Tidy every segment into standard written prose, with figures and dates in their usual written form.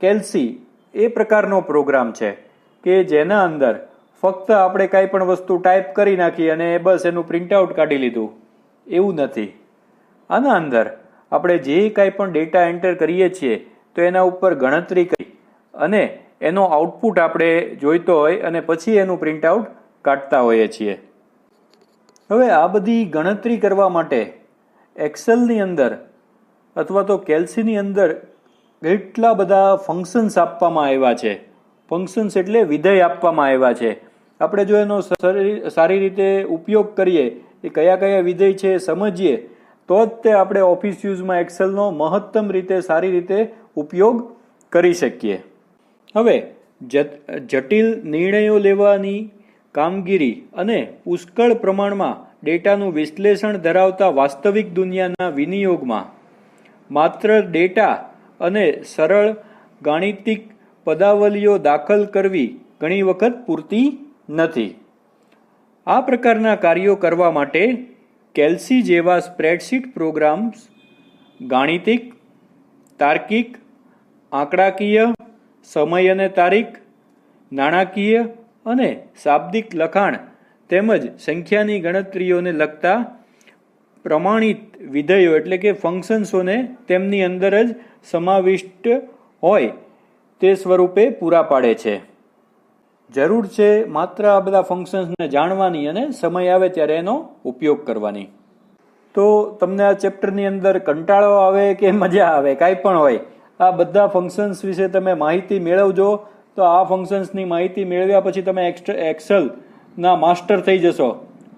કેલ્સી એ પ્રકારનો પ્રોગ્રામ છે કે જેના અંદર ફક્ત આપણે કાંઈ પણ વસ્તુ ટાઈપ કરી નાખી અને બસ એનું પ્રિન્ટઆઉટ કાઢી લીધું એવું નથી. આના અંદર આપણે જે કાંઈ પણ ડેટા એન્ટર કરીએ છીએ તો એના ઉપર ગણતરી કરી અને એનો આઉટપુટ આપણે જોઈતો હોય અને પછી એનું પ્રિન્ટઆઉટ કાઢતા હોઈએ છીએ. હવે આ બધી ગણતરી કરવા માટે એક્સેલની અંદર અથવા તો કેલ્સીની અંદર કેટલા બધા ફંક્શન્સ આપવામાં આવ્યા છે. ફંક્શન્સ એટલે વિધેય આપવામાં આવ્યા છે. આપણે જો એનો સારી રીતે ઉપયોગ કરીએ, એ કયા કયા વિધેય છે સમજીએ, તો જ તે આપણે ઓફિસ યુઝમાં એક્સેલનો મહત્તમ રીતે સારી રીતે ઉપયોગ કરી શકીએ. હવે જટિલ નિર્ણયો લેવાની કામગીરી અને પુષ્કળ પ્રમાણમાં ડેટાનું વિશ્લેષણ ધરાવતા વાસ્તવિક દુનિયાના વિનિયોગમાં માત્ર ડેટા અને સરળ ગાણિતિક પદાવલીઓ દાખલ કરવી ઘણી વખત પૂરતી નથી. આ પ્રકારના કાર્યો કરવા માટે કેલ્સી જેવા સ્પ્રેડશીટ પ્રોગ્રામ્સ ગાણિતિક, તાર્કિક, આંકડાકીય, સમય અને તારીખ, નાણાકીય અને શાબ્દિક લખાણ તેમજ સંખ્યાની ગણતરીઓને લગતા પ્રમાણિત વિધેયો એટલે કે ફંક્શન્સોને તેમની અંદર જ સમાવિષ્ટ હોય તે સ્વરૂપે પૂરા પાડે છે. જરૂર છે માત્ર આ બધા ફંક્શન્સને જાણવાની અને સમય આવે ત્યારે એનો ઉપયોગ કરવાની. તો તમને આ ચેપ્ટરની અંદર કંટાળો આવે કે મજા આવે, કાંઈ પણ હોય, આ બધા ફંક્શન્સ વિશે તમે માહિતી મેળવજો. તો આ ફંક્શન્સની માહિતી મેળવ્યા પછી તમે એક્સેલના માસ્ટર થઈ જશો.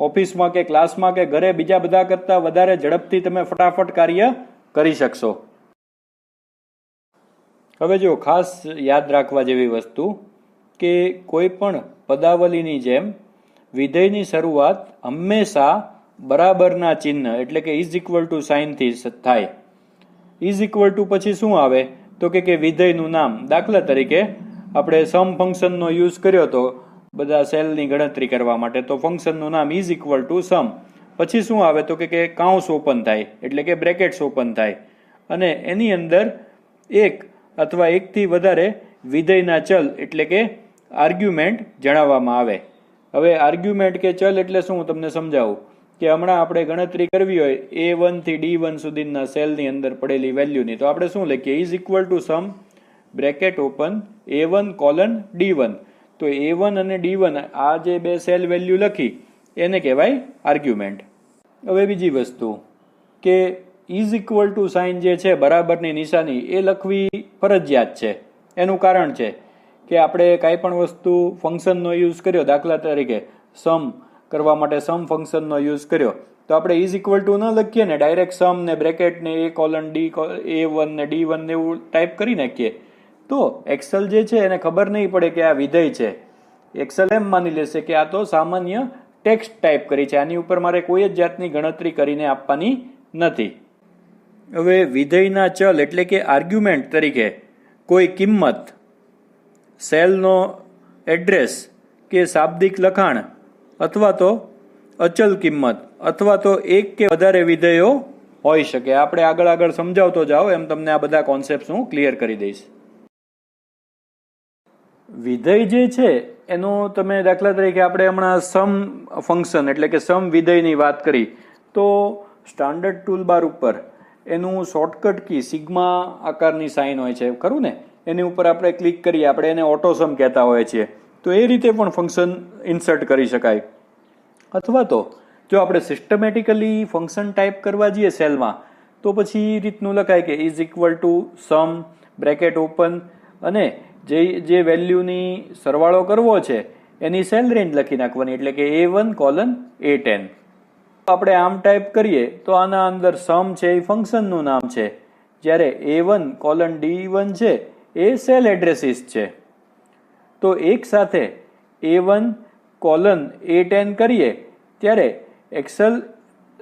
ઓફિસમાં કે ક્લાસમાં કે ઘરે બીજા બધા કરતાં વધારે ઝડપથી તમે ફટાફટ કાર્ય કરી શકશો. હવે જો ખાસ યાદ રાખવા જેવી વસ્તુ કે કોઈ પણ પદાવલીની જેમ વિધેયની શરૂઆત હંમેશા બરાબરના ચિહ્ન એટલે કે ઇઝ ઇક્વલ ટુ સાઇનથી થાય. ઇઝ ઇક્વલ ટુ પછી શું આવે તો કે વિધેયનું નામ. દાખલા તરીકે આપણે સમ ફંક્શનનો યુઝ કર્યો હતો બધા સેલની ગણતરી કરવા માટે, તો ફંક્શનનું નામ ઇઝ ઇક્વલ ટુ સમ. પછી શું આવે તો કે કાઉન્સ ઓપન થાય એટલે કે બ્રેકેટ્સ ઓપન થાય અને એની અંદર એક અથવા એકથી વધારે વિધેયના ચલ એટલે કે આર્ગ્યુમેન્ટ જણાવવામાં આવે. હવે આર્ગ્યુમેન્ટ કે ચલ એટલે શું તમને સમજાવું કે હમણાં આપણે ગણતરી કરવી હોય A1 થી D1 સુધીના સેલની અંદર પડેલી વેલ્યુની, તો આપણે શું લખીએ is equal to sum bracket open A1 colon D1. તો A1 અને D1 આ જે બે સેલ વેલ્યુ લખી એને કહેવાય આર્ગ્યુમેન્ટ. હવે બીજી વસ્તુ કે ઇઝ ઇક્વલ ટુ સાઇન જે છે બરાબરની નિશાની એ લખવી ફરજિયાત છે. એનું કારણ છે કે આપણે કાંઈ પણ વસ્તુ ફંક્શનનો યુઝ કર્યો, દાખલા તરીકે સમ કરવા માટે સમ ફંક્શનનો યુઝ કર્યો, તો આપણે ઇઝ ઇક્વલ ટુ ન લખીએ ને, ડાયરેક્ટ સમ ને બ્રેકેટ ને A કોલન A1 ને D1 ને એવું ટાઈપ કરી નાખીએ તો એક્સેલ જે છે એને ખબર નહીં પડે કે આ વિધેય છે. એક્સેલ એમ માની લેશે કે આ તો સામાન્ય ટેક્સ્ટ ટાઈપ કરી છે, આની ઉપર મારે કોઈ જ જાતની ગણતરી કરીને આપવાની નથી. હવે વિધેયના ચલ એટલે કે આર્ગ્યુમેન્ટ તરીકે કોઈ કિંમત, સેલનો એડ્રેસ કે શાબ્દિક લખાણ અથવા તો અચલ કિંમત અથવા તો એક કે વધારે વિધેયો હોઈ શકે. આપણે આગળ સમજાવતો જાઓ એમ તમને આ બધા કોન્સેપ્ટ હું ક્લિયર કરી દઈશ. વિધેય જે છે એનો તમે દાખલા તરીકે આપણે હમણાં સમ ફંક્શન એટલે કે સમ વિધેયની વાત કરી, તો સ્ટાન્ડર્ડ ટૂલબાર ઉપર એનું શોર્ટકટ કી સિગ્મા આકારની સાઇન હોય છે, ખરું ને? એની ઉપર આપણે ક્લિક કરીએ, આપણે એને ઓટોસમ કહેતા હોઈએ છીએ. તો એ રીતે પણ ફંક્શન ઇન્સર્ટ કરી શકાય. અથવા તો જો આપણે સિસ્ટમેટિકલી ફંક્શન ટાઈપ કરવા જઈએ સેલમાં, તો પછી એ રીતનું લખાય કે is equal to sum bracket open અને જે વેલ્યુની સરવાળો કરવો છે એની સેલ રેન્જ લખી નાખવાની એટલે કે A1 કોલન A10. આપણે આમ ટાઈપ કરીએ તો આના અંદર સમ છે એ ફંક્શનનું નામ છે, જ્યારે A1 કોલન D1 છે એ સેલ એડ્રેસીસ છે. તો એક સાથે A1 કોલન A10 કરીએ ત્યારે એક્સેલ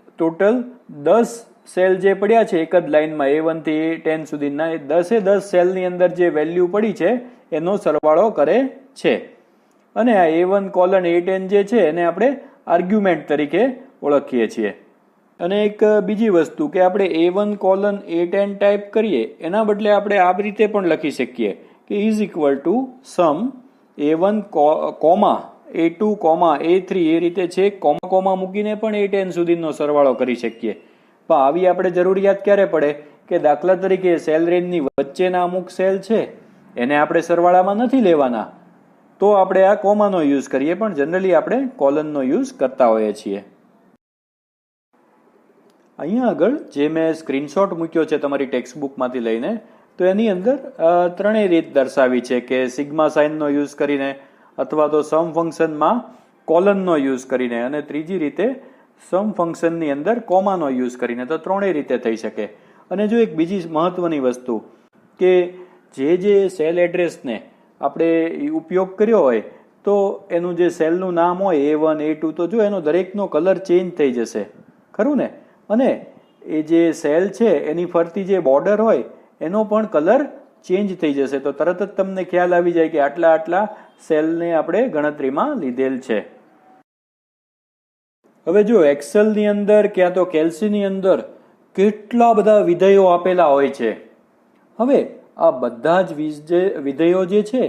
ટોટલ 10 સેલ જે પડ્યા છે એક જ લાઇનમાં A1 થી A10 સુધીના, એ 10 સેલની અંદર જે વેલ્યુ પડી છે એનો સરવાળો કરે છે. અને આ A1 કોલન A10 જે છે એને આપણે આર્ગ્યુમેન્ટ તરીકે ઓળખીએ છીએ. અને એક બીજી વસ્તુ કે આપણે A1 કોલન A10 ટાઈપ કરીએ એના બદલે આપણે આ રીતે પણ લખી શકીએ કે is equal to sum A1 comma A2 comma A3 એ રીતે છે કોમા કોમા મૂકીને પણ A10 સુધીનો સરવાળો કરી શકીએ. પણ આવી આપણે જરૂરિયાત ક્યારે પડે કે દાખલા તરીકે સેલ રેન્જની વચ્ચેના અમુક સેલ છે એને આપણે સરવાળામાં નથી લેવાના, તો આપણે આ કોમાનો યુઝ કરીએ, પણ જનરલી આપણે કોલનનો યુઝ કરતા હોઈએ છીએ. અહીંયા આગળ જે મેં સ્ક્રીનશોટ મૂક્યો છે તમારી ટેક્સ્ટબુકમાંથી લઈને, તો એની અંદર ત્રણેય રીત દર્શાવી છે કે સિગ્મા સાઇનનો યુઝ કરીને, અથવા તો સમ ફંક્શનમાં કોલનનો યુઝ કરીને, અને ત્રીજી રીતે સમ ફંક્શનની અંદર કોમાનો યુઝ કરીને. તો ત્રણેય રીતે થઈ શકે. અને જો એક બીજી મહત્વની વસ્તુ કે જે સેલ એડ્રેસને આપણે ઉપયોગ કર્યો હોય તો એનું જે સેલનું નામ હોય A1 A2, તો જો એનો દરેકનો કલર ચેન્જ થઈ જશે, ખરું ને? અને એ જે સેલ છે એની ફરતી જે બોર્ડર હોય એનો પણ કલર ચેન્જ થઈ જશે, તો તરત જ તમને ખ્યાલ આવી જાય કે આટલા આટલા સેલને આપણે ગણતરીમાં લીધેલ છે. હવે જો એક્સેલની અંદર ક્યાં તો કેલ્સીની અંદર કેટલા બધા વિધેયો આપેલા હોય છે. હવે આ બધા જ વિધેયો જે છે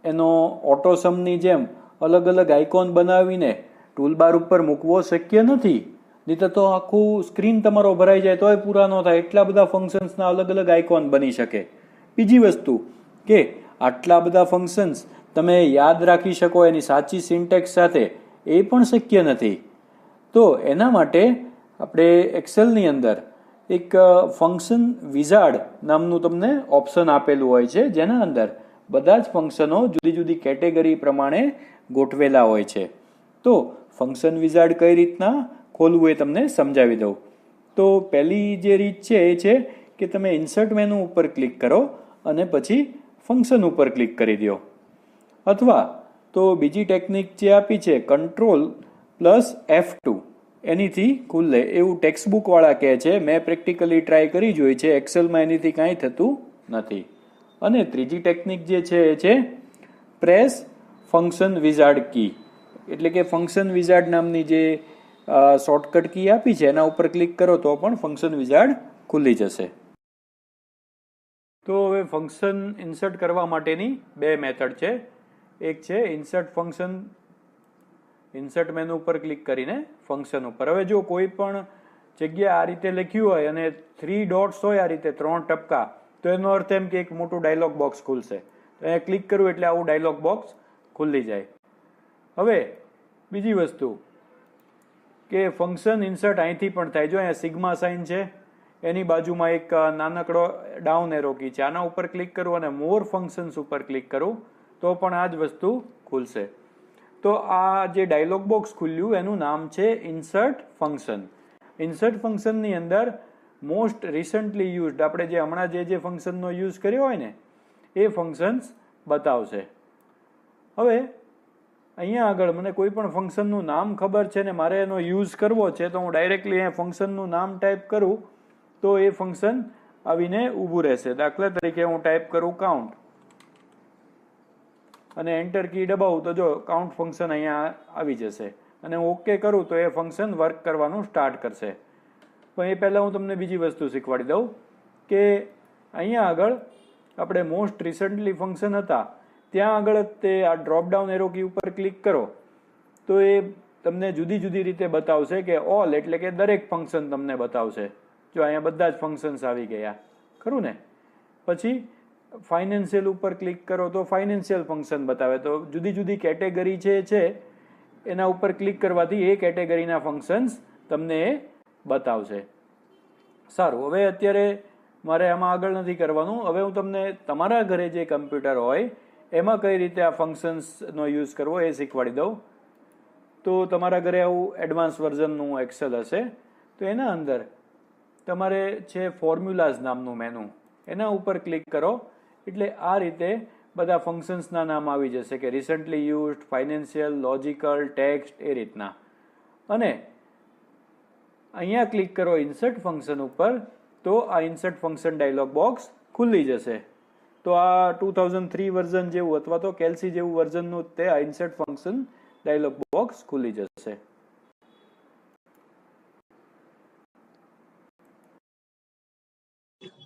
એનો ઓટોસમની જેમ અલગ અલગ આઇકોન બનાવીને ટૂલબાર ઉપર મૂકવો શક્ય નથી. નહીં તો આખું સ્ક્રીન તમારો ભરાઈ જાય તોય પૂરા ન થાય, એટલા બધા ફંક્શન્સના અલગ અલગ આઇકોન બની શકે. બીજી વસ્તુ કે આટલા બધા ફંક્શન્સ તમે યાદ રાખી શકો એની સાચી સિન્ટેક્સ સાથે, એ પણ શક્ય નથી. તો એના માટે આપણે એક્સેલની અંદર એક ફંક્શન વિઝાર્ડ નામનું તમને ઓપ્શન આપેલું હોય છે, જેના અંદર બધા જ ફંક્શનો જુદી જુદી કેટેગરી પ્રમાણે ગોઠવેલા હોય છે. તો ફંક્શન વિઝાર્ડ કઈ રીતના ખોલવું એ તમને સમજાવી દઉં. તો પહેલી જે રીત છે એ છે કે તમે ઇન્સર્ટ મેનુ ઉપર ક્લિક કરો અને પછી ફંક્શન ઉપર ક્લિક કરી દો. અથવા તો બીજી ટેકનિક જે આપી છે Ctrl+F2 એનીથી ખુલે એવું ટેક્સ્ટબુક વાળા કહે છે. મેં પ્રેક્ટિકલી ટ્રાય કરી જોઈ છે, એક્સેલમાં એનીથી કાંઈ થતું નથી. અને ત્રીજી ટેકનિક જે છે એ છે પ્રેસ ફંક્શન વિઝાર્ડ કી, એટલે કે ફંક્શન વિઝાર્ડ નામની જે શોર્ટકટ કી આપી છે એના ઉપર ક્લિક કરો તો પણ ફંક્શન વિઝાર્ડ ખુલી જશે. તો હવે ફંક્શન ઇન્સર્ટ કરવા માટેની બે મેથડ છે. એક છે ઇન્સર્ટ ફંક્શન, ઇન્સર્ટ મેનુ ઉપર ક્લિક કરીને ફંક્શન ઉપર. હવે જો કોઈ પણ જગ્યા આ રીતે લખ્યું હોય અને 3 ડોટ્સ હોય, આ રીતે 3 ટપકા, તો એનો અર્થ એમ કે એક મોટું ડાયલોગ બોક્સ ખુલશે. તો અહીંયા ક્લિક કરવું એટલે આવું ડાયલોગ બોક્સ ખુલી જાય. હવે બીજી વસ્તુ કે ફંક્શન ઇન્સર્ટ અહીંથી પણ થાય. જો અહીંયા સિગ્મા સાઇન છે, એની બાજુમાં એક નાનકડો ડાઉન એરો કી છે, આના ઉપર ક્લિક કરું અને મોર ફંક્શન્સ ઉપર ક્લિક કરું તો પણ આ જ વસ્તુ ખુલશે. તો આ જે ડાયલોગ બોક્સ ખુલ્યું એનું નામ છે ઇન્સર્ટ ફંક્શન. ઇન્સર્ટ ફંક્શનની અંદર મોસ્ટ રિસન્ટલી યુઝડ, આપણે જે હમણાં જે ફંક્શનનો યુઝ કર્યો હોય ને એ ફંક્શન્સ બતાવશે. હવે અહીંયા આગળ મને કોઈ પણ ફંક્શનનું નામ ખબર છે ને મારે એનો યુઝ કરવો છે, તો હું ડાયરેક્ટલી અહીંયા ફંક્શનનું નામ ટાઈપ કરું તો એ ફંક્શન આવીને ઊભું રહેશે. દાખલા તરીકે હું ટાઈપ કરું કાઉન્ટ અને એન્ટર કી દબાવું તો જો કાઉન્ટ ફંક્શન અહીંયા આવી જશે, અને હું ઓકે કરું તો એ ફંક્શન વર્ક કરવાનું સ્ટાર્ટ કરશે. પણ એ પહેલાં હું તમને બીજી વસ્તુ શીખવાડી દઉં કે અહીંયા આગળ આપણે મોસ્ટ રિસન્ટલી ફંક્શન હતા ત્યાં આગળ તે આ ડ્રોપડાઉન એરો કી ઉપર ક્લિક કરો તો એ તમને જુદી જુદી રીતે બતાવશે કે ઓલ એટલે કે દરેક ફંક્શન તમને બતાવશે. જો અહીંયા બધા જ ફંક્શન્સ આવી ગયા, ખરું ને? પછી ફાઇનાન્શિયલ ઉપર ક્લિક કરો તો ફાઇનાન્શિયલ ફંક્શન બતાવે. તો જુદી જુદી કેટેગરી છે એના ઉપર ક્લિક કરવાથી એ કેટેગરીના ફંક્શન્સ તમને એ બતાવશે. સારું, હવે અત્યારે મારે આમાં આગળ નથી કરવાનું. હવે હું તમને તમારા ઘરે જે કમ્પ્યુટર હોય એમાં કઈ રીતે આ ફંક્શન્સનો યુઝ કરવો એ શીખવાડી દઉં. તો તમારા ઘરે આવું એડવાન્સ વર્ઝનનું એક્સેલ હશે, તો એના અંદર તમારે છે ફોર્મ્યુલાઝ નામનું મેનુ, એના ઉપર ક્લિક કરો એટલે આ રીતે બધા ફંક્શન્સના નામ આવી જશે કે recently used, financial, logical, text, એ રીતના. અને અહીંયા ક્લિક કરો ઇન્સર્ટ ફંક્શન ઉપર તો આ ઇન્સર્ટ ફંક્શન ડાયલોગ બોક્સ ખુલી જશે. તો આ 2003 વર્ઝન જેવું અથવા તો કેલ્સી જેવું વર્ઝનનું તે આ ઇન્સર્ટ ફંક્શન ડાયલોગ બોક્સ ખુલી જશે.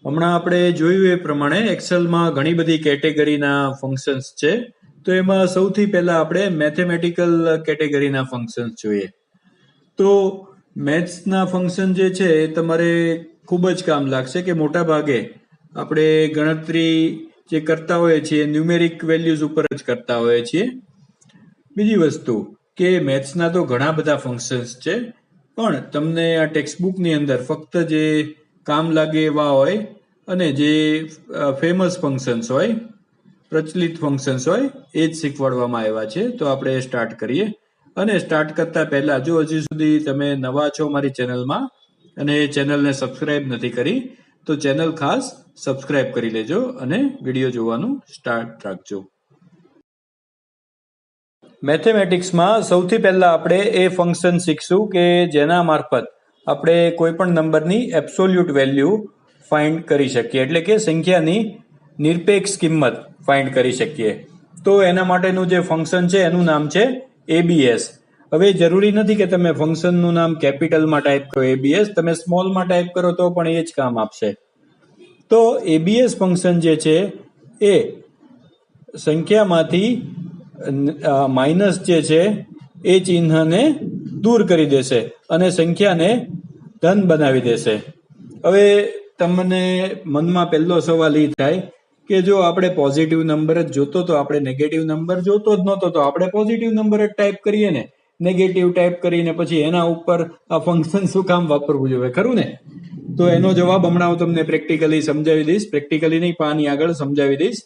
હમણાં આપણે જોયું એ પ્રમાણે એક્સેલમાં ઘણી બધી કેટેગરીના ફંક્શન્સ છે. તો એમાં સૌથી પહેલા આપણે મેથેમેટિકલ કેટેગરીના ફંક્શન્સ જોઈએ. તો મેથ્સના ફંક્શન જે છે એ તમારે ખૂબ જ કામ લાગશે કે મોટા ભાગે આપણે ગણતરી જે કરતા હોઈએ છીએ ન્યુમેરિક વેલ્યુઝ ઉપર જ કરતા હોઈએ છીએ. બીજી વસ્તુ કે મેથ્સના તો ઘણા બધા ફંક્શન્સ છે, પણ તમને આ ટેક્સ્ટબુકની અંદર ફક્ત જે કામ લાગે એવા હોય અને જે ફેમસ ફંક્શન્સ હોય, પ્રચલિત ફંક્શન્સ હોય એ જ શીખવાડવામાં આવ્યા છે. તો આપણે સ્ટાર્ટ કરીએ. અને સ્ટાર્ટ કરતા પહેલા જો હજી સુધી તમે નવા છો મારી ચેનલમાં અને ચેનલને સબસ્ક્રાઇબ નથી કરી તો ચેનલ ખાસ સબસ્ક્રાઇબ કરી લેજો અને વિડીયો જોવાનું સ્ટાર્ટ રાખજો. મેથેમેટિક્સમાં સૌથી પહેલા આપણે એ ફંક્શન શીખશું કે જેના મારફત આપણે કોઈ પણ નંબરની એબ્સોલ્યુટ વેલ્યુ ફાઇન્ડ કરી શકીએ, એટલે કે સંખ્યાની નિરપેક્ષ કિંમત ફાઇન્ડ કરી શકીએ. તો એના માટેનું જે ફંક્શન છે એનું નામ છે ABS. હવે જરૂરી નથી કે તમે ફંક્શનનું નામ કેપિટલમાં ટાઈપ કરો ABS, તમે સ્મોલમાં ટાઈપ કરો તો પણ એ જ કામ આપશે. તો ABS ફંક્શન જે છે એ સંખ્યામાંથી માઇનસ જે છે એ ચિહ્નને દૂર કરી દેશે અને સંખ્યાને ધન બનાવી દેશે. હવે તમને મનમાં પહેલો સવાલ એ થાય કે જો આપણે પોઝિટિવ નંબર જ જોતો તો આપણે નેગેટિવ નંબર જોતો જ નહોતો તો આપણે પોઝિટિવ નંબર જ ટાઈપ કરીએ ને, નેગેટિવ ટાઈપ કરીને પછી એના ઉપર આ ફંક્શન શું કામ વાપરવું જોઈએ, ખરું ને? તો એનો જવાબ હમણાં હું તમને પ્રેક્ટિકલી સમજાવી દઈશ. પ્રેક્ટિકલી નહીં પણ આની આગળ સમજાવી દઈશ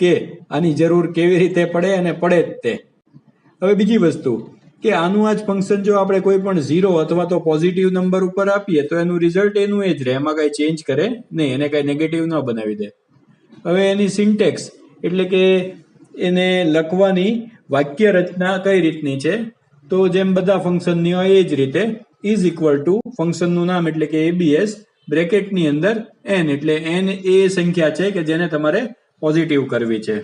કે આની જરૂર કેવી રીતે પડે અને પડે જ તે. હવે બીજી વસ્તુ કે આનું આ જ ફંક્શન જો આપણે કોઈ પણ 0 અથવા તો પોઝિટિવ નંબર ઉપર આપીએ તો એનું રિઝલ્ટ એનું એ જ રહે, એમાં કાંઈ ચેન્જ કરે નહીં, એને કાંઈ નેગેટિવ ન બનાવી દે. હવે એની સિન્ટેક્સ એટલે કે એને લખવાની વાક્ય રચના કઈ રીતની છે, તો જેમ બધા ફંક્શનની હોય એ જ રીતે ઇઝ ઇક્વલ ટુ ફંક્શનનું નામ એટલે કે ABS, બ્રેકેટની અંદર n એટલે n એ સંખ્યા છે કે જેને તમારે પોઝિટિવ કરવી છે.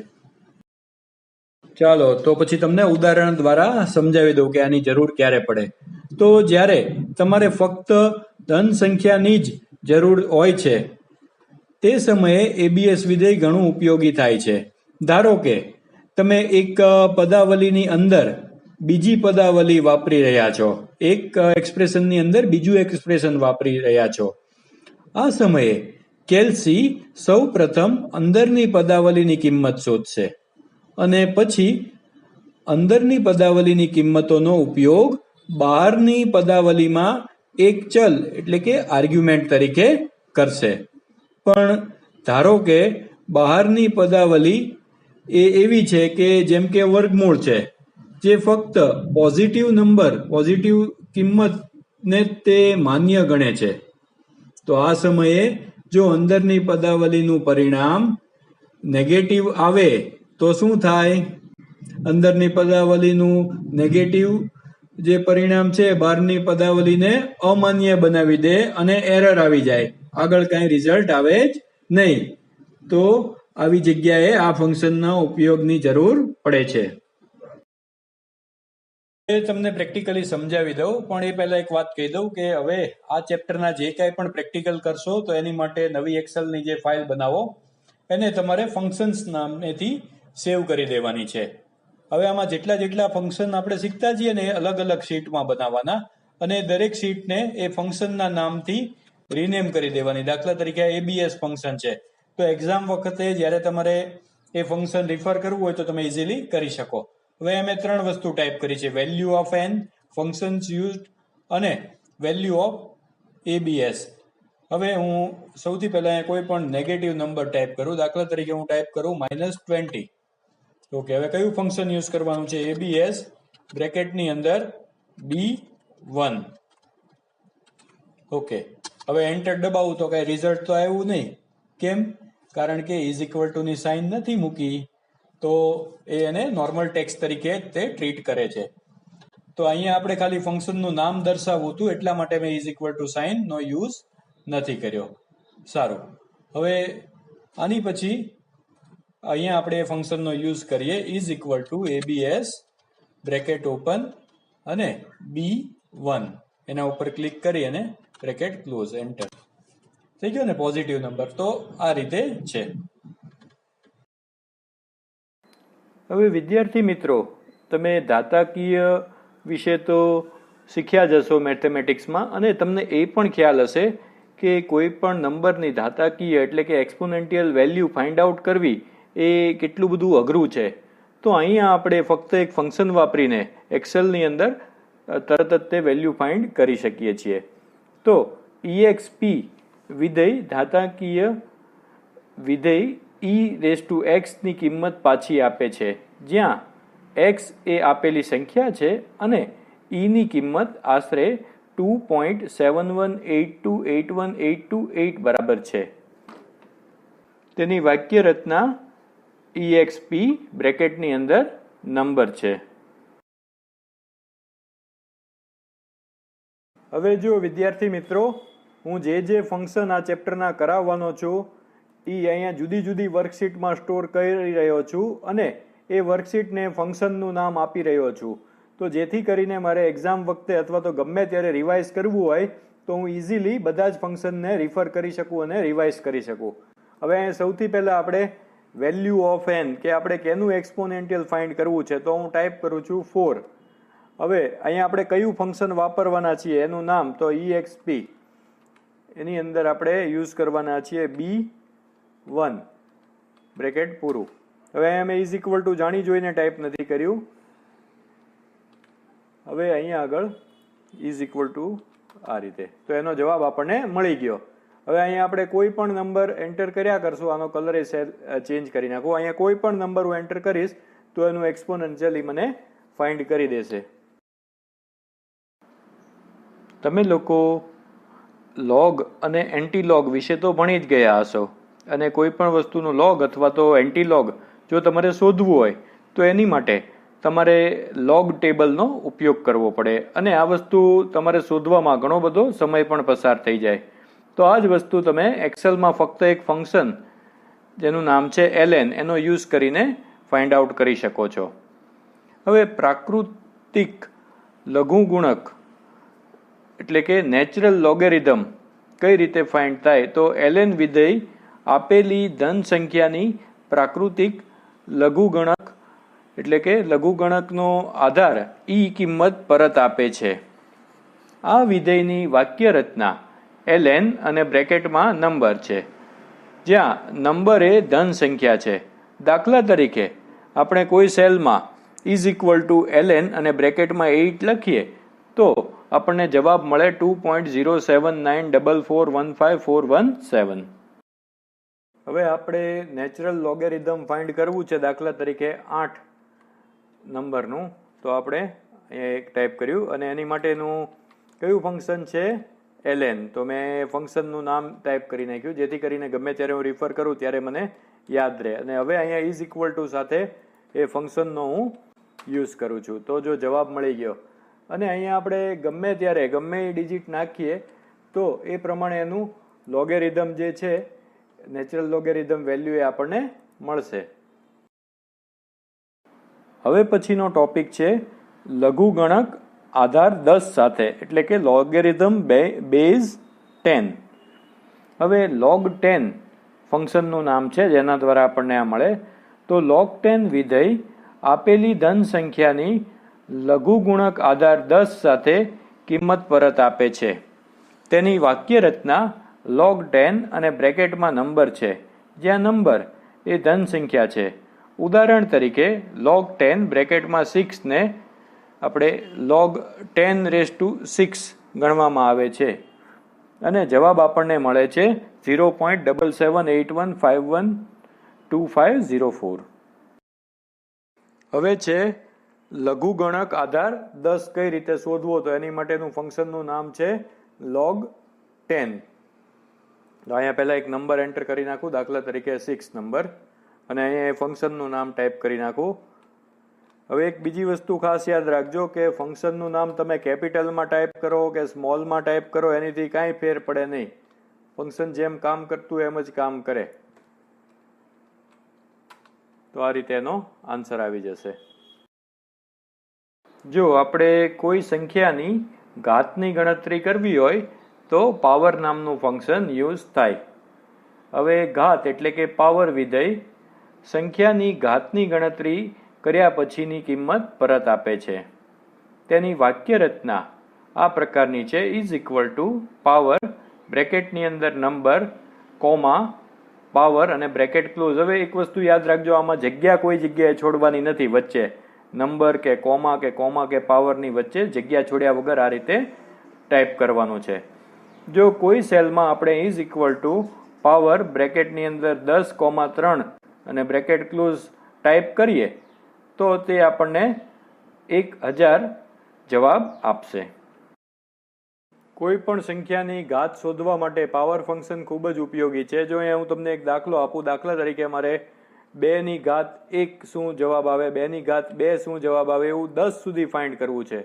ચાલો તો પછી તમને ઉદાહરણ દ્વારા સમજાવી દઉં કે આની જરૂર ક્યારે પડે. તો જ્યારે તમારે ફક્ત ધન સંખ્યાની જ જરૂર હોય છે તે સમયે ABS વિધેય ઘણું ઉપયોગી થાય છે. ધારો કે તમે એક પદાવલીની અંદર બીજી પદાવલી વાપરી રહ્યા છો, એક એક્સપ્રેશનની અંદર બીજું એક્સપ્રેશન વાપરી રહ્યા છો. આ સમયે કેલ્સી સૌ પ્રથમ અંદરની પદાવલીની કિંમત શોધશે અને પછી અંદરની પદાવલીની કિંમતોનો ઉપયોગ બહારની પદાવલીમાં એક ચલ એટલે કે આર્ગ્યુમેન્ટ તરીકે કરશે. પણ ધારો કે બહારની પદાવલી એ એવી છે કે જેમ કે વર્ગમૂળ છે, જે ફક્ત પોઝિટિવ કિંમતને તે માન્ય ગણે છે. તો આ સમયે જો અંદરની પદાવલીનું પરિણામ નેગેટિવ આવે તો શું થાય? અંદરની પદાવલીનું નેગેટિવ જે પરિણામ છે બહારની પદાવલીને અમાન્ય બનાવી દે અને એરર આવી જાય, આગળ કાંઈ રિઝલ્ટ આવે જ નહીં. તો આવી જગ્યાએ આ ફંક્શનના ઉપયોગની જરૂર પડે છે. તમને પ્રેક્ટિકલી સમજાવી દઉં, પણ એ પહેલા એક વાત કહી દઉં કે હવે આ ચેપ્ટરના જે કાંઈ પણ પ્રેક્ટિકલ કરશો તો એની માટે નવી એક્સેલની જે ફાઇલ બનાવો એને તમારે ફંક્શન્સ નામેથી સેવ કરી દેવાની છે. હવે આમાં જેટલા ફંક્શન આપણે શીખતા જઈએ ને એ અલગ અલગ શીટમાં બનાવવાના અને દરેક શીટને એ ફંક્શનના નામથી રિનેમ કરી દેવાની. દાખલા તરીકે ABS ફંક્શન છે તો એક્ઝામ વખતે જ્યારે તમારે એ ફંક્શન રિફર કરવું હોય તો તમે ઇઝીલી કરી શકો. હવે અમે 3 વસ્તુ ટાઈપ કરી છે, value of n, functions used અને વેલ્યુ ઓફ ABS. હવે હું સૌથી પહેલા કોઈ પણ નેગેટિવ નંબર ટાઈપ કરું, દાખલા તરીકે હું ટાઈપ કરું -20. ઓકે, હવે કયું ફંક્શન યુઝ કરવાનું છે? ABS બ્રેકેટની અંદર B1. ઓકે, હવે એન્ટર દબાવું તો કઈ રિઝલ્ટ તો આવ્યું નહીં. કેમ? કારણ કે ઇઝ ઇક્વલ ટુ ની સાઇન નથી મૂકી, તો એને નોર્મલ ટેક્સ્ટ તરીકે તે ટ્રીટ કરે છે. તો અહીંયા આપણે ખાલી ફંક્શનનું નામ દર્શાવવું હતું એટલા માટે મેં ઇઝ ઇક્વલ ટુ સાઇન નો યુઝ નથી કર્યો. સારું, હવે આની પછી અહીંયા આપણે ફંક્શનનો યુઝ કરીએ is equal two ABS bracket open અને B1 એના ઉપર ક્લિક કરી અને બ્રેકેટ ક્લોઝ, એન્ટર. થઈ ગયો ને પોઝિટિવ નંબર. તો આ રીતે છે. હવે વિદ્યાર્થી મિત્રો, તમે ઘાતાંકીય વિશે તો શીખ્યા જ હશો મેથેમેટિક્સમાં, અને તમને એ પણ ખ્યાલ હશે કે કોઈ પણ નંબરની ઘાતાંકીય એટલે કે એક્સપોનેન્ટિયલ વેલ્યુ ફાઇન્ડ આઉટ કરવી એ કેટલું બધું અઘરું છે. તો અહીંયા આપણે ફક્ત એક ફંક્શન વાપરીને એક્સેલની અંદર તરત જ તે વેલ્યુ ફાઇન્ડ કરી શકીએ છીએ. તો exp વિધેય ઘાતાંકીય વિધેય e⁻x ની કિંમત પાછી આપે છે, જ્યાં x એ આપેલી સંખ્યા છે અને e ની કિંમત આશરે 2.71828128 બરાબર છે. તેની વાક્ય રચના exp બ્રેકેટની અંદર નંબર છે. હવે જો વિદ્યાર્થી મિત્રો, હું જે ફંક્શન આ ચેપ્ટરના કરાવવાનો છું એ અહીંયા જુદી જુદી વર્કશીટમાં સ્ટોર કરી રહ્યો છું અને એ વર્કશીટને ફંક્શનનું નામ આપી રહ્યો છું. તો જેથી કરીને મારે એક્ઝામ વખતે અથવા તો ગમે ત્યારે રિવાઇઝ કરવું હોય તો હું ઇઝીલી બધા જ ફંક્શનને રિફર કરી શકું અને રિવાઇઝ કરી શકું. હવે અહીંયા સૌથી પહેલાં આપણે વેલ્યુ ઓફ n કે આપણે કેનું એક્સપોનેન્ટિયલ ફાઇન્ડ કરવું છે, તો હું ટાઈપ કરું છું 4. હવે અહીંયા આપણે કયું ફંક્શન વાપરવાના છીએ એનું નામ તો exp, એની અંદર આપણે યુઝ કરવાના છીએ b1 બ્રેકેટ પૂરું. હવે અહીંયા મેં ઇઝ ઇક્વલ ટુ જાણી જોઈને ટાઈપ નથી કર્યું. હવે અહીંયા આગળ ઇઝ ઇક્વલ ટુ આ રીતે, તો એનો જવાબ આપણને મળી ગયો. હવે અહીંયા આપણે કોઈ પણ નંબર એન્ટર કર્યા કરશું, આનો કલર એ ચેન્જ કરી નાખું. અહીંયા કોઈ પણ નંબર હું એન્ટર કરીશ તો એનું એક્સપોનેન્શિયલી મને ફાઇન્ડ કરી દેશે. તમે લોકો લોગ અને એન્ટીલોગ વિશે તો ભણી જ ગયા હશો, અને કોઈ પણ વસ્તુનું લોગ અથવા તો એન્ટીલોગ જો તમારે શોધવું હોય તો એની માટે તમારે લોગ ટેબલનો ઉપયોગ કરવો પડે, અને આ વસ્તુ તમારે શોધવામાં ઘણો બધો સમય પણ પસાર થઈ જાય. તો આ જ વસ્તુ તમે એક્સેલમાં ફક્ત એક ફંક્શન જેનું નામ છે ln એનો યુઝ કરીને ફાઇન્ડ આઉટ કરી શકો છો. હવે પ્રાકૃતિક લઘુગુણક એટલે કે નેચરલ લોગેરિધમ કઈ રીતે ફાઇન્ડ થાય, તો ln વિધેય આપેલી ધન સંખ્યાની પ્રાકૃતિક લઘુગણક એટલે કે લઘુગણકનો આધાર e કિંમત પરત આપે છે. આ વિધેયની વાક્ય રચના ln અને બ્રેકેટમાં નંબર છે, જ્યાં નંબર એ ધન સંખ્યા છે. દાખલા તરીકે આપણે કોઈ સેલમાં ઇઝ ઇક્વલ ટુ ln અને બ્રેકેટમાં 8 લખીએ તો આપણને જવાબ મળે 2.07944154117. હવે આપણે નેચરલ લોગેરિધમ ફાઇન્ડ કરવું છે, દાખલા તરીકે 8 નંબરનું, તો આપણે અહીંયા એક ટાઈપ કર્યું અને એની માટેનું કયું ફંક્શન છે ln, તો મેં ફંક્શનનું નામ ટાઈપ કરી નાખ્યું જેથી કરીને ગમે ત્યારે હું રિફર કરું ત્યારે મને યાદ રહે. અને હવે અહીંયા ઇઝ ઇક્વલ ટુ સાથે એ ફંક્શનનો હું યુઝ કરું છું, તો જો જવાબ મળી ગયો. અને અહીંયા આપણે ગમે ત્યારે ગમે એ ડિજિટ નાખીએ તો એ પ્રમાણે એનું લોગેરિધમ જે છે નેચરલ લોગેરિધમ વેલ્યુ એ આપણને મળશે. હવે પછીનો ટોપિક છે લઘુગણક આધાર 10 સાથે એટલે કે લોગેરિધમ બેઝ 10. હવે log 10 ફંક્શનનું નામ છે જેના દ્વારા આપણને આ મળે. તો log 10 વિધેય આપેલી ધન સંખ્યાની લઘુગુણક આધાર 10 સાથે કિંમત પરત આપે છે. તેની વાક્ય રચના log 10 અને બ્રેકેટમાં નંબર છે, જ્યાં નંબર એ ધન સંખ્યા છે. ઉદાહરણ તરીકે log 10 બ્રેકેટમાં 6 ને આપણે log 10⁶ ગણવામાં આવે છે અને જવાબ આપણને મળે છે 0.7781512504. હવે છે લઘુગણક આધાર 10 કઈ રીતે શોધવો, તો એની માટેનું ફંક્શનનું નામ છે log 10. તો અહીંયા પહેલા એક નંબર એન્ટર કરી નાખું, દાખલા તરીકે 6 નંબર, અને અહીંયા એ ફંક્શનનું નામ ટાઈપ કરી નાખું. હવે એક બીજી વસ્તુ ખાસ યાદ રાખજો કે ફંક્શનનું નામ તમે કેપિટલમાં ટાઈપ કરો કે સ્મોલમાં ટાઈપ કરો એનીથી કાંઈ ફેર પડે નહીં. ફંક્શન જેમ કામ કરતું એમ જ કામ કરે. તો આ રીતે એનો આન્સર આવી જશે. જો આપણે કોઈ સંખ્યાની ઘાતની ગણતરી કરવી હોય તો પાવર નામનું ફંક્શન યુઝ થાય. હવે ઘાત એટલે કે પાવર વિધેય સંખ્યાની ઘાતની ગણતરી કર્યા પછીની કિંમત પરત આપે છે. તેની વાક્ય રચના આ પ્રકારની છે: ઇઝ ઇક્વલ ટુ પાવર બ્રેકેટની અંદર નંબર કોમા પાવર અને બ્રેકેટ ક્લોઝ. હવે એક વસ્તુ યાદ રાખજો, આમાં જગ્યા કોઈ જગ્યાએ છોડવાની નથી વચ્ચે. નંબર કે કોમા કે પાવરની વચ્ચે જગ્યા છોડ્યા વગર આ રીતે ટાઈપ કરવાનું છે. જો કોઈ સેલમાં આપણે ઇઝ ઇક્વલ ટુ પાવર બ્રેકેટની અંદર 10,3 અને બ્રેકેટ ક્લોઝ ટાઈપ કરીએ તો તે આપણને 1000 જવાબ આપશે. કોઈ પણ સંખ્યાની ઘાત શોધવા માટે પાવર ફંક્શન ખૂબ જ ઉપયોગી છે. જો અહીંયા હું તમને એક દાખલો આપું, દાખલા તરીકે મારે 2 ની ઘાત 1 શું જવાબ આવે, 2 ની ઘાત 2 શું જવાબ આવે, એવું 10 સુધી ફાઇન્ડ કરવું છે.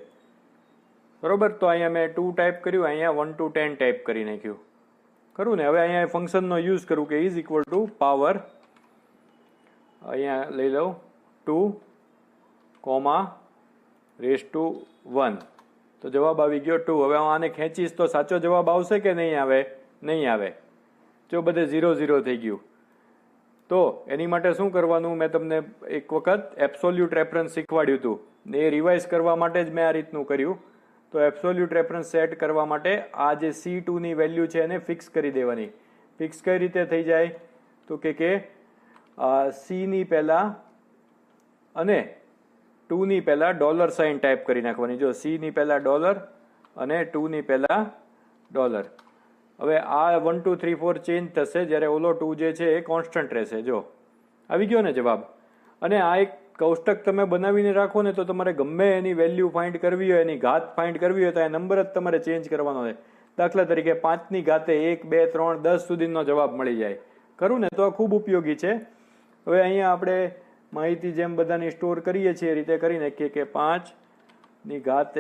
બરોબર, તો અહીંયા મેં 2 ટાઈપ કર્યું, અહીંયા 1 to 10 ટાઈપ કરી નાખ્યું. ખરું ને? હવે અહીંયા ફંક્શનનો યુઝ કરું કે ઇઝ ઇક્વલ ટુ પાવર, અહીંયા લઈ લઉં 2 કોમા રેસ ટુ 1, તો જવાબ આવી ગયો 2. હવે હું આને ખેંચીશ તો સાચો જવાબ આવશે કે નહીં આવે? નહીં આવે. જો બધે 0 0 થઈ ગયું. તો એની માટે શું કરવાનું, મેં તમને એક વખત એબ્સોલ્યુટ રેફરન્સ શીખવાડ્યું હતું, એ રિવાઇઝ કરવા માટે જ મેં આ રીતનું કર્યું. તો એબ્સોલ્યુટ રેફરન્સ સેટ કરવા માટે આ જે C2 ની વેલ્યુ છે એને ફિક્સ કરી દેવાની. ફિક્સ કઈ રીતે થઈ જાય? તો કે C ની પહેલા અને 2 ની પહેલા ડોલર સાઇન ટાઈપ કરી નાખવાની. જો C ની પહેલા ડોલર અને 2 ની પહેલા ડોલર. હવે આ 1 2 3 4 ચેન્જ થશે, જ્યારે ઓલો 2 જે છે એ કોન્સ્ટન્ટ રહેશે. જો આવી ગયો ને જવાબ. અને આ એક કોષ્ટક તમે બનાવીને રાખો ને તો તમારે ગમે એની વેલ્યુ ફાઇન્ડ કરવી હોય, એની ઘાત ફાઇન્ડ કરવી હોય તો આ નંબર જ તમારે ચેન્જ કરવાનો છે. દાખલા તરીકે 5 ની ઘાતે 1 2 3 10 સુધીનો જવાબ મળી જાય. ખરું ને? તો આ ખૂબ ઉપયોગી છે. હવે અહીંયા આપણે માહિતી જેમ બધાની સ્ટોર કરીએ છીએ એ રીતે કરી નાખીએ કે 5 ની ઘાત